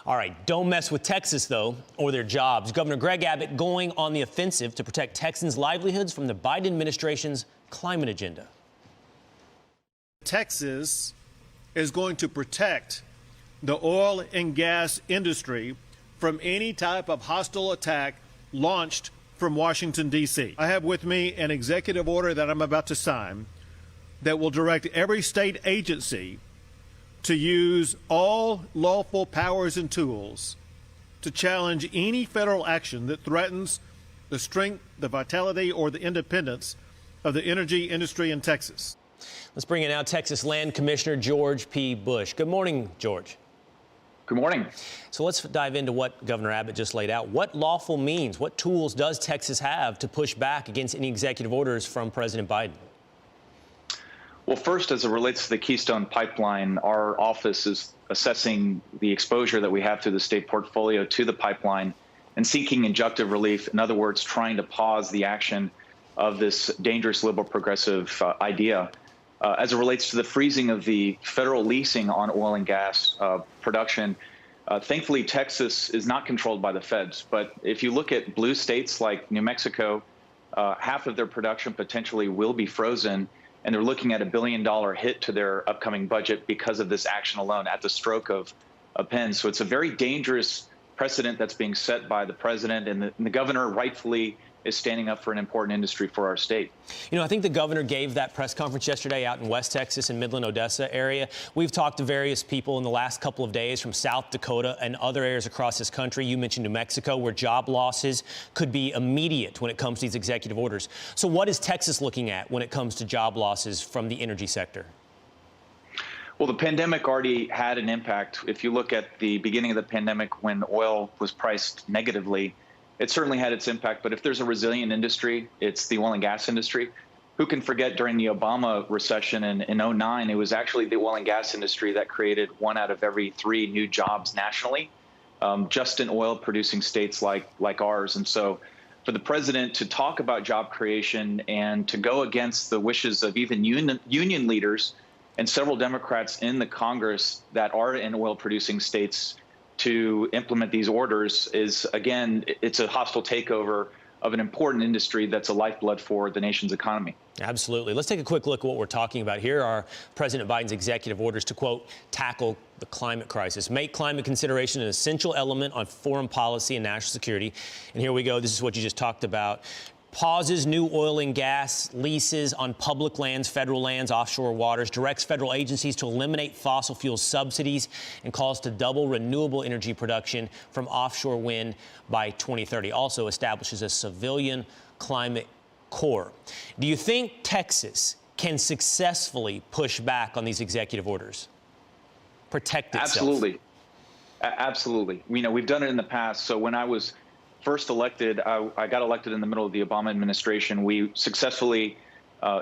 All right, don't mess with Texas, though, or their jobs. Governor Greg Abbott going on the offensive to protect Texans' livelihoods from the Biden administration's climate agenda. Texas is going to protect the oil and gas industry from any type of hostile attack launched from Washington, D.C. I have with me an executive order that I'm about to sign that will direct every state agency to use all lawful powers and tools to challenge any federal action that threatens the strength, the vitality, or the independence of the energy industry in Texas. Let's bring in now Texas Land Commissioner George P. Bush. Good morning, George. Good morning. So let's dive into what Governor Abbott just laid out. What lawful means, what tools does Texas have to push back against any executive orders from President Biden? Well, first, as it relates to the Keystone Pipeline, our office is assessing the exposure that we have to the state portfolio to the pipeline and seeking injunctive relief. In other words, trying to pause the action of this dangerous liberal progressive idea. As it relates to the freezing of the federal leasing on oil and gas production, thankfully, Texas is not controlled by the feds. But if you look at blue states like New Mexico, half of their production potentially will be frozen, and they're looking at $1 billion hit to their upcoming budget because of this action alone at the stroke of a pen. So it's a very dangerous precedent that's being set by the president, and the governor rightfully is standing up for an important industry for our state. You know, I think the governor gave that press conference yesterday out in West Texas and Midland, Odessa area. We've talked to various people in the last couple of days from South Dakota and other areas across this country. You mentioned New Mexico, where job losses could be immediate when it comes to these executive orders. So what is Texas looking at when it comes to job losses from the energy sector? Well, the pandemic already had an impact. If you look at the beginning of the pandemic when oil was priced negatively, it certainly had its impact. But if there's a resilient industry, it's the oil and gas industry. Who can forget during the Obama recession in 2009, it was actually the oil and gas industry that created 1 out of every 3 new jobs nationally, just in oil producing states like ours. And so for the president to talk about job creation and to go against the wishes of even union leaders and several Democrats in the Congress that are in oil producing states to implement these orders is, again, it's a hostile takeover of an important industry that's a lifeblood for the nation's economy. Absolutely. Let's take a quick look at what we're talking about. Here are President Biden's executive orders to, quote, tackle the climate crisis, make climate consideration an essential element on foreign policy and national security. And here we go. This is what you just talked about. Pauses new oil and gas leases on public lands, federal lands, offshore waters, directs federal agencies to eliminate fossil fuel subsidies, and calls to double renewable energy production from offshore wind by 2030. Also establishes a civilian climate corps. Do you think Texas can successfully push back on these executive orders? Protect itself? Absolutely. Absolutely. You know, we've done it in the past. So when I was first elected, I got elected in the middle of the Obama administration. We successfully,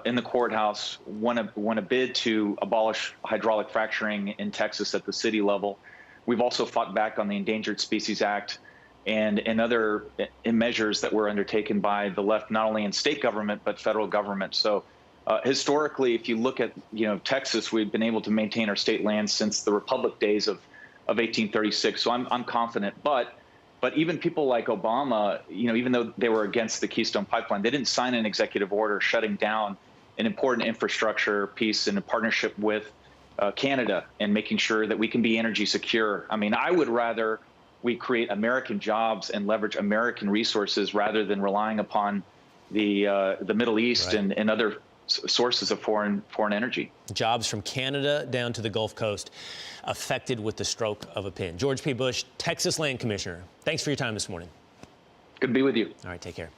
in the courthouse, won a bid to abolish hydraulic fracturing in Texas at the city level. We've also fought back on the Endangered Species Act and other measures that were undertaken by the left, not only in state government, but federal government. So historically, if you look at, Texas, we've been able to maintain our state lands since the Republic days of 1836. So I'm confident. But even people like Obama, even though they were against the Keystone Pipeline, they didn't sign an executive order shutting down an important infrastructure piece in a partnership with Canada and making sure that we can be energy secure. I mean, I would rather we create American jobs and leverage American resources rather than relying upon the Middle East and other sources of foreign energy. Jobs from Canada down to the Gulf Coast affected with the stroke of a pen. George P. Bush, Texas Land Commissioner, thanks for your time this morning. Good to be with you. All right, take care.